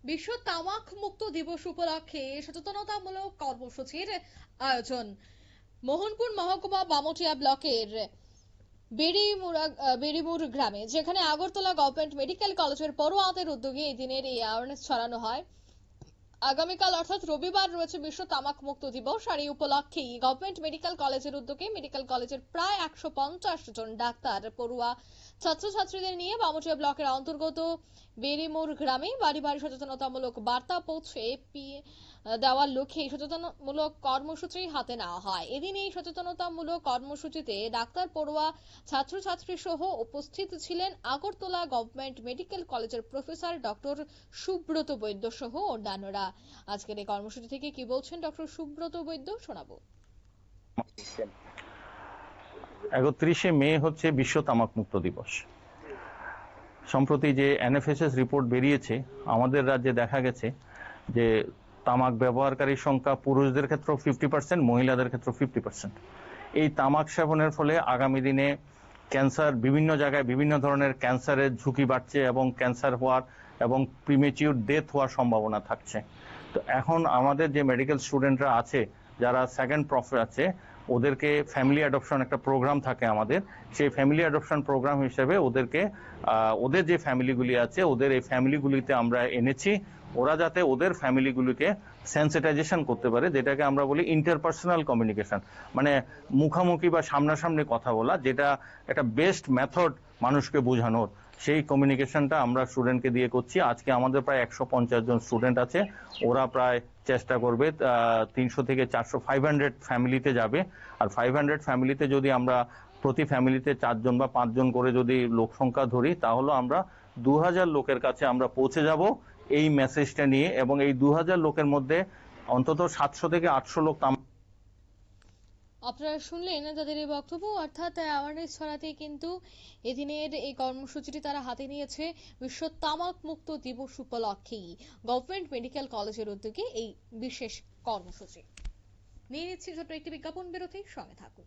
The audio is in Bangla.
বিশ্ব তামাক মুক্ত দিবস উপলক্ষে সচেতনতামূলক কর্মসূচির আয়োজন। মোহনপুর মহকুমা বামুটিয়া ব্লকের বেড়িমুর গ্রামে, যেখানে আগরতলা গভর্নমেন্ট মেডিকেল কলেজের পড়ুয়াদের উদ্যোগে এই দিনের এই অ্যাওয়ারনেস ছড়ানো হয়। আগামীকাল অর্থাৎ রবিবার রয়েছে বিশ্ব তামাক মুক্ত দিবস, আর এই উপলক্ষেই গভর্নমেন্ট মেডিকেল কলেজের উদ্যোগে মেডিকেল কলেজের প্রায় 150 জন ডাক্তার, পড়ুয়া, ছাত্রছাত্রীদের নিয়ে বামুটিয়া ব্লকের অন্তর্গত বেড়িমুর গ্রামে বাড়ি বাড়ি সচেতনতামূলক বার্তা পৌঁছে দেওয়ার লক্ষ্যে সচেতনমূলক কর্মসূচি হাতে নেওয়া হয়। এদিন এই সচেতনতামূলক কর্মসূচিতে ডাক্তার, পড়ুয়া, ছাত্রছাত্রী সহ উপস্থিত ছিলেন আগরতলা গভর্নমেন্ট মেডিকেল কলেজের প্রফেসর ডক্টর সুব্রত বৈদ্য সহ অন্যান্যরা। আজকের এই কর্মসূচি থেকে কি বলছেন ডক্টর সুব্রত বৈদ্য, শোনাবো। 31শে মে হচ্ছে বিশ্ব তামাক মুক্ত দিবস। সম্প্রতি যে এনএফএসএস রিপোর্ট বেরিয়েছে, আমাদের রাজ্যে দেখা গেছে যে তামাক ব্যবহারকারীর সংখ্যা পুরুষদের ক্ষেত্রে 50%, মহিলাদের ক্ষেত্রে 50%। এই তামাক সেবনের ফলে আগামী দিনে ক্যান্সার, বিভিন্ন জায়গায় বিভিন্ন ধরনের ক্যান্সারের ঝুঁকি বাড়ছে এবং ক্যান্সার হওয়ার এবং প্রিমেচিউর ডেথ হওয়ার সম্ভাবনা থাকছে। তো এখন আমাদের যে মেডিকেল স্টুডেন্টরা আছে, যারা সেকেন্ড প্রফে আছে, ওদেরকে ফ্যামিলি অ্যাডপশন একটা প্রোগ্রাম থাকে আমাদের। সেই ফ্যামিলি অ্যাডপশন প্রোগ্রাম হিসেবে ওদেরকে ওদের যে ফ্যামিলিগুলি আছে, ওদের এই ফ্যামিলিগুলিতে আমরা এনেছি, ওরা যাতে ওদের ফ্যামিলিগুলিকে সেন্সিটাইজেশন করতে পারে, যেটাকে আমরা বলি ইন্টারপার্সোনাল কমিউনিকেশন, মানে মুখামুখি বা সামনাসামনি কথা বলা, যেটা একটা বেস্ট মেথড মানুষকে বোঝানোর। সেই কমিউনিকেশনটা আমরা স্টুডেন্টকে দিয়ে করছি। আজকে আমাদের প্রায় 150 জন স্টুডেন্ট আছে। ওরা প্রায় চেষ্টা করবে 300 থেকে 400 500 ফ্যামিলিতে যাবে। আর 500 ফ্যামিলিতে যদি আমরা প্রতি ফ্যামিলিতে 4 জন বা 5 জন করে যদি লোক সংখ্যা ধরি, তাহলে আমরা 2000 লোকের কাছে আমরা পৌঁছে যাব এই মেসেজটা নিয়ে। এবং এই 2000 লোকের মধ্যে অন্তত 700 থেকে 800 লোক। আপনারা শুনলেন তাদের এই বক্তব্য, অর্থাৎ অ্যাওয়ারনেস ছড়াতে কিন্তু এদিনের এই কর্মসূচিটি তারা হাতে নিয়েছে বিশ্ব তামাক মুক্ত দিবস উপলক্ষেই গভর্নমেন্ট মেডিকেল কলেজের উদ্যোগে এই বিশেষ কর্মসূচি। নিয়ে নিচ্ছি ছোট্ট একটি বিজ্ঞাপন বিরতি, সঙ্গে থাকুন।